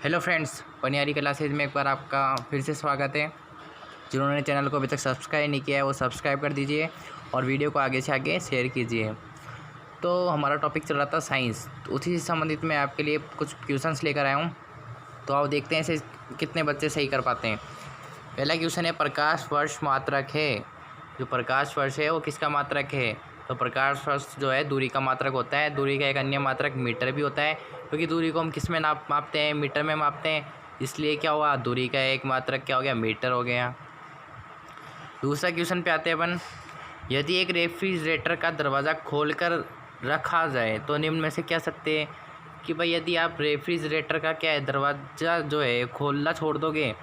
Hello friends, Paniyari classes में एक बार आपका फिर से स्वागत है। जिन्होंने चैनल को अभी तक सब्सक्राइब नहीं किया है वो सब्सक्राइब कर दीजिए और वीडियो को आगे से आगे शेयर कीजिए। तो हमारा टॉपिक चल रहा था साइंस, तो उसी से संबंधित मैं आपके लिए कुछ क्वेश्चंस लेकर आया हूँ। तो आप देखते हैं इसे कितने बच्चे सही कर पाते हैं। पहला क्वेश्चन है, प्रकाश वर्ष मात्रक है। जो प्रकाश वर्ष है वो किसका मात्रक है? तो प्रकाश वर्ष जो है दूरी का मात्रक होता है। दूरी का एक अन्य मात्रक मीटर भी होता है, क्योंकि दूरी को हम किस में मापते हैं? मीटर में मापते हैं। इसलिए क्या हुआ, दूरी का एक मात्रक क्या हो गया? मीटर हो गया। दूसरा क्वेश्चन पे आते हैं अपन। यदि एक रेफ्रिजरेटर का दरवाज़ा खोलकर रखा जाए तो निम्न में से क्या सकते हैं? कि भाई यदि आप रेफ्रिजरेटर का क्या है दरवाज़ा जो है खोलना छोड़ दोगे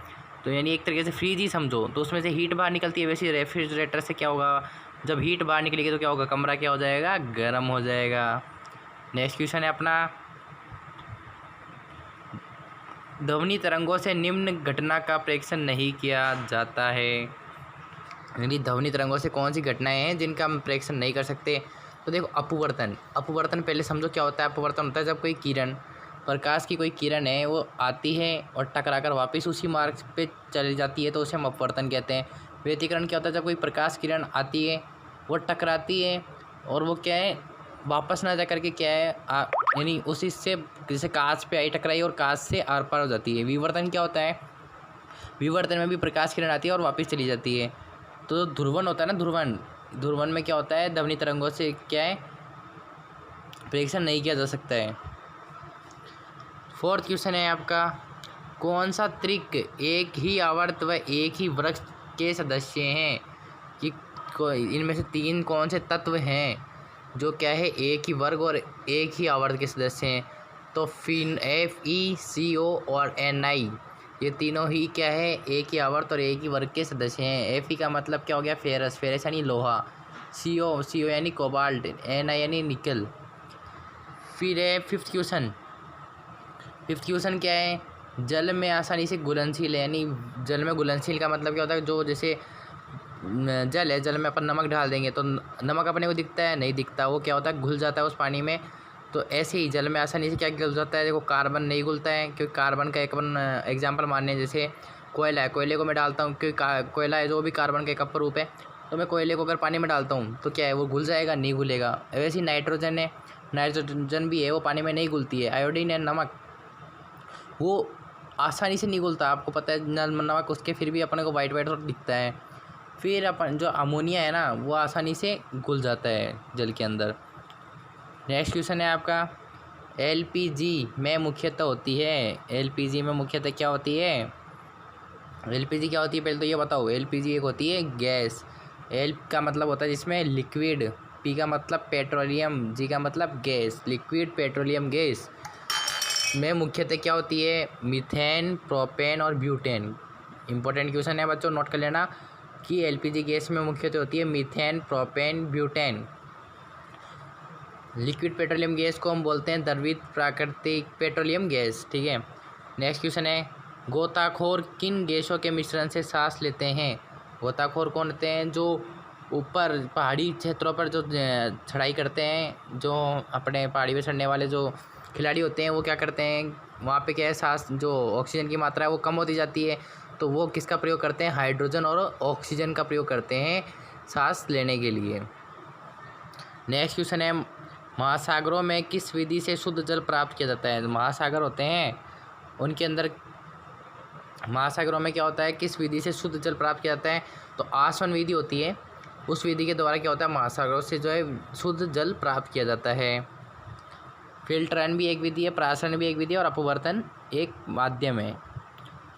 तो यानी एक तरीके से फ्रीज ही समझो, तो उसमें से हीट बाहर निकलती है। वैसे रेफ्रिजरेटर से क्या होगा, जब हीट बाहर निकलेगी तो क्या होगा? कमरा क्या हो जाएगा? गर्म हो जाएगा। नेक्स्ट क्वेश्चन है अपना, ध्वनि तरंगों से निम्न घटना का प्रेक्षण नहीं किया जाता है। यानी ध्वनि तरंगों से कौन सी घटनाएं हैं जिनका हम प्रेक्षण नहीं कर सकते? तो देखो, अपवर्तन। अपवर्तन पहले समझो क्या होता है। अपवर्तन होता है जब कोई किरण, प्रकाश की कोई किरण है वो आती है और टकराकर वापस उसी मार्ग पे चली जाती है, तो उसे हम अपवर्तन कहते हैं। व्यतिकरण क्या होता है? जब कोई प्रकाश किरण आती है वो टकराती है और वो क्या है, वापस ना जा करके क्या है यानी उसी से, जैसे कांच पे आई टकराई और कांच से आर पार हो जाती है। विवर्तन क्या होता है? विवर्तन में भी प्रकाश किरण आती है और वापस चली जाती है। तो ध्रुवन होता है ना, ध्रुवन, ध्रुवन में क्या होता है? ध्वनि तरंगों से क्या है, प्रेक्षण नहीं किया जा सकता है। फोर्थ क्वेश्चन है आपका, कौन सा त्रिक एक ही आवर्त व एक ही वृक्ष के सदस्य हैं? कि इनमें से तीन कौन से तत्व हैं जो क्या है एक ही वर्ग और एक ही आवर्त के सदस्य हैं? तो FeCO और Ni, ये तीनों ही क्या है, एक ही आवर्त और एक ही वर्ग के सदस्य हैं। Fe का मतलब क्या हो गया? फेरस, फेरस यानी लोहा। CO यानी कोबाल्ट। Ni यानी निकल। फिर है फिफ्थ क्वेश्चन। फिफ्थ क्वेश्चन क्या है? जल में आसानी से घुलनशील है। यानी जल में घुलनशील का मतलब क्या होता है? जो जैसे जल है, जल में अपन नमक डाल देंगे तो नमक अपने को दिखता है? नहीं दिखता। वो क्या होता है? घुल जाता है उस पानी में। तो ऐसे ही जल में आसानी से क्या घुल जाता है? देखो, कार्बन नहीं घुलता है, क्योंकि कार्बन का एक अपन एग्जाम्पल मानने, जैसे कोयला है, कोयले को मैं डालता हूँ क्योंकि कोयला है जो भी कार्बन का एक अपरूप है, तो मैं कोयले को अगर पानी में डालता हूँ तो क्या है, वो घुल जाएगा? नहीं घुलेगा। वैसे ही नाइट्रोजन है, नाइट्रोजन भी है, वो पानी में नहीं घुलती है। आयोडीन है, नमक, वो आसानी से नहीं घुलता। आपको पता है नमक, उसके फिर भी अपने को वाइट वाइट दिखता है। फिर अपन जो अमोनिया है ना, वो आसानी से घुल जाता है जल के अंदर। नेक्स्ट क्वेश्चन है आपका, LPG में मुख्यतः होती है। LPG में मुख्यतः क्या होती है? LPG क्या होती है पहले तो ये बताओ। LPG एक होती है गैस। L का मतलब होता है जिसमें लिक्विड, P का मतलब पेट्रोलियम, G का मतलब गैस, लिक्विड पेट्रोलियम गैस में मुख्यतः क्या होती है? मीथेन, प्रोपेन और ब्यूटेन। इंपॉर्टेंट क्वेश्चन है बच्चों, नोट कर लेना कि LPG गैस में मुख्यतः होती है methane, propane, butane. Liquid petroleum gas को हम बोलते हैं द्रवित प्राकृतिक पेट्रोलियम गैस। ठीक है। नेक्स्ट क्वेश्चन है, गोताखोर किन गैसों के मिश्रण से सांस लेते हैं? गोताखोर कौन होते हैं? जो ऊपर पहाड़ी क्षेत्रों पर जो चढ़ाई करते हैं, जो अपने पहाड़ी पर चढ़ने वाले जो खिलाड़ी होते हैं, वो क्या करते हैं, वहाँ पे क्या है, सांस जो ऑक्सीजन की मात्रा है वो कम होती जाती है, तो वो किसका प्रयोग करते हैं? हाइड्रोजन और ऑक्सीजन का प्रयोग करते हैं सांस लेने के लिए। नेक्स्ट क्वेश्चन है, महासागरों में किस विधि से शुद्ध जल प्राप्त किया जाता है? महासागर होते हैं, उनके अंदर महासागरों में क्या होता है, किस विधि से शुद्ध जल प्राप्त किया जाता है? तो आसवन विधि होती है, उस विधि के द्वारा क्या होता है, महासागरों से जो है शुद्ध जल प्राप्त किया जाता है। फिल्टरन भी एक विधि है, प्राशन भी एक विधि है और अपवर्तन एक माध्यम है।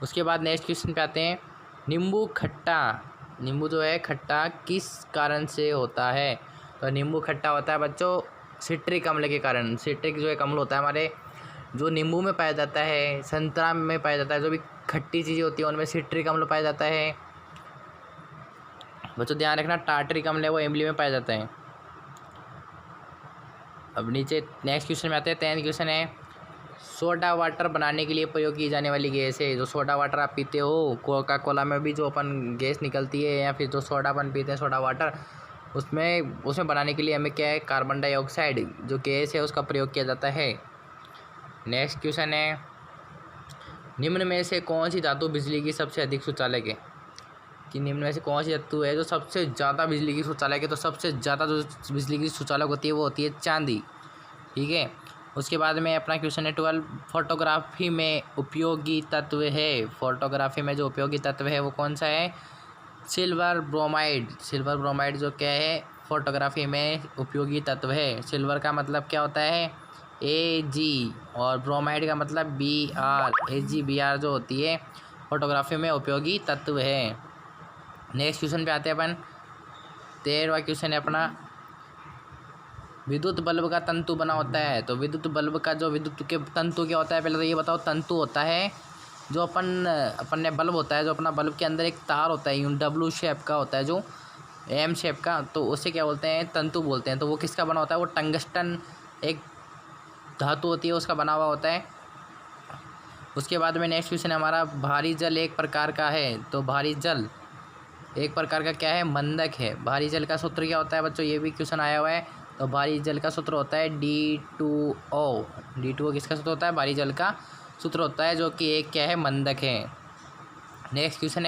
उसके बाद नेक्स्ट क्वेश्चन पे आते हैं, नींबू खट्टा, नींबू जो है खट्टा किस कारण से होता है? तो नींबू खट्टा होता है बच्चों सिट्रिक अम्ल के कारण। सिट्रिक जो एक अम्ल होता है हमारे, जो नींबू में पाया जाता है, संतरा में पाया जाता है, जो भी खट्टी चीज़ें होती हैं उनमें सिट्रिक अम्ल पाया जाता है। बच्चों ध्यान रखना, टार्टरिक अम्ल है वो इमली में पाया जाता है। अब नीचे नेक्स्ट क्वेश्चन में आते हैं। 10th क्वेश्चन है, सोडा वाटर बनाने के लिए प्रयोग की जाने वाली गैस है। जो सोडा वाटर आप पीते हो, कोका कोला में भी जो अपन गैस निकलती है, या फिर जो सोडा अपन पीते हैं सोडा वाटर, उसमें बनाने के लिए हमें क्या है, कार्बन डाइऑक्साइड जो गैस है उसका प्रयोग किया जाता है। नेक्स्ट क्वेश्चन है, निम्न में से कौन सी धातु बिजली की सबसे अधिक सुचालक है? कि निम्न में से कौन सी धातु है जो सबसे ज़्यादा बिजली की सुचालक है? तो सबसे ज़्यादा जो बिजली की सुचालक होती है वो होती है चांदी। ठीक है। उसके बाद में अपना क्वेश्चन है 12, फोटोग्राफी में उपयोगी तत्व है। फोटोग्राफी में जो उपयोगी तत्व है वो कौन सा है? Silver bromide. सिल्वर ब्रोमाइड जो क्या है फोटोग्राफी में उपयोगी तत्व है। सिल्वर का मतलब क्या होता है? Ag, और ब्रोमाइड का मतलब Br। AgBr जो होती है फोटोग्राफी में उपयोगी तत्व है। नेक्स्ट क्वेश्चन पे आते हैं अपन। 13वां क्वेश्चन है अपना, विद्युत बल्ब का तंतु बना होता है। तो विद्युत बल्ब का जो विद्युत के तंतु क्या होता है? पहले तो ये बताओ। तंतु होता है जो अपन ने बल्ब होता है, जो अपना बल्ब के अंदर एक तार होता है यूं W शेप का होता है, जो M शेप का, तो उसे क्या बोलते हैं? तंतु बोलते हैं। तो वो किसका बना होता है? वो टंगस्टन एक धातु होती है उसका बना हुआ होता है। उसके बाद में नेक्स्ट क्वेश्चन है हमारा, भारी जल एक प्रकार का है। तो भारी जल एक प्रकार का क्या है? मंदक है। भारी जल का सूत्र क्या होता है बच्चों? ये भी क्वेश्चन आया हुआ है। तो भारी जल का सूत्र होता है D2O। D2O किसका सूत्र होता है? भारी जल का सूत्र होता है, जो कि एक क्या है? मंदक है। नेक्स्ट क्वेश्चन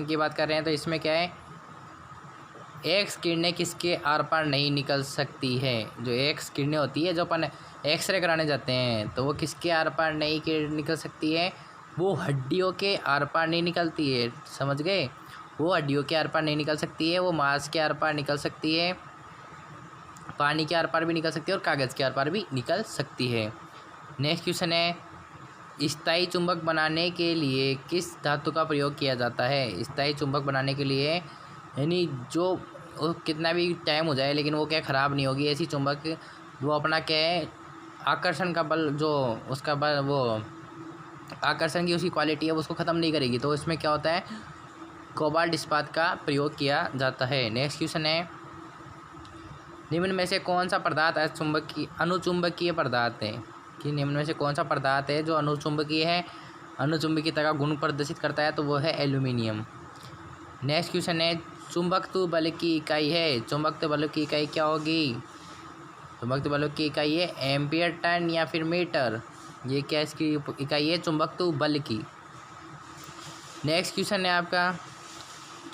की बात कर रहे हैं तो इसमें क्या है? एक्स किरणें किसके आर पार नहीं निकल सकती है? जो एक्स किरणें होती है, जो अपन एक्सरे कराने जाते हैं, तो वो किसके आर पार नहीं निकल सकती है? वो हड्डियों के आर पार नहीं निकलती है। समझ गए? वो हड्डियों के आर पार नहीं निकल सकती है, वो मांस के आर पार निकल सकती है, पानी के आर पार भी निकल सकती है, और कागज़ के आर पार भी निकल सकती है। नेक्स्ट क्वेश्चन है, स्थायी चुंबक बनाने के लिए किस धातु का प्रयोग किया जाता है? स्थायी चुंबक बनाने के लिए, यानी जो कितना भी टाइम हो जाए लेकिन वो क्या ख़राब नहीं होगी, ऐसी चुंबक, वो अपना क्या है? आकर्षण का बल, जो उसका बल, वो आकर्षण की उसकी क्वालिटी है वो उसको ख़त्म नहीं करेगी। तो इसमें क्या होता है? कोबाल्ट इस्पात का प्रयोग किया जाता है। नेक्स्ट क्वेश्चन है, निम्न में से कौन सा पदार्थ अनुचुंबकीय पदार्थ है? कि निम्न में से कौन सा पदार्थ है जो अनुचुंबकीय है, अनुचुंबकीयता का गुण प्रदर्शित करता है? तो वो है एल्यूमिनियम। नेक्स्ट क्वेश्चन है, चुंबकत्व बल की इकाई है। चुंबकत्व बल की इकाई क्या होगी? चुंबकत्व बल की इकाई है एम्पियर टन या फिर मीटर। ये क्या इसकी इकाई है? चुंबकत्व बल की। नेक्स्ट क्वेश्चन है आपका,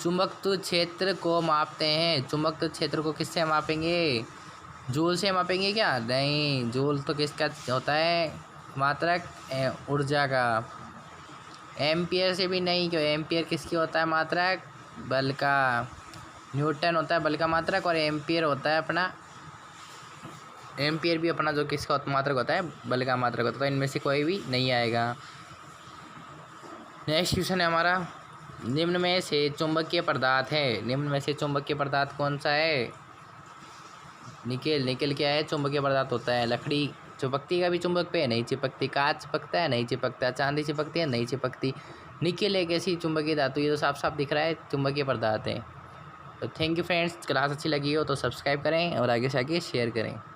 चुंबकत्व क्षेत्र को मापते हैं। चुंबकत्व क्षेत्र को किससे मापेंगे? जूल से मापेंगे क्या? नहीं, जूल तो किसका होता है? मात्रक ऊर्जा का। एम्पियर से भी नहीं, क्यों? एम्पियर किसकी होता है? मात्रक बल का। न्यूटन होता है बल का मात्रक, और एम्पियर होता है अपना, एम्पियर भी अपना जो किसका मात्रक होता है? बल का मात्रक होता है। तो इनमें से कोई भी नहीं आएगा। नेक्स्ट क्वेश्चन है हमारा, निम्न में से चुंबकीय पदार्थ है। निम्न में से चुंबकीय पदार्थ कौन सा है? निकेल। निकेल क्या है? चुंबकीय पदार्थ होता है। लकड़ी चिपकती, का भी चुंबक पे नहीं चिपकती। कांच चिपकता है? नहीं चिपकता। चांदी चिपकती है? नहीं चिपकती। निकेल एक ऐसी चुंबकीय धातु, ये तो साफ साफ दिख रहा है चुंबकीय पदार्थ है। तो थैंक यू फ्रेंड्स, क्लास अच्छी लगी हो तो सब्सक्राइब करें और आगे से आगे शेयर करें।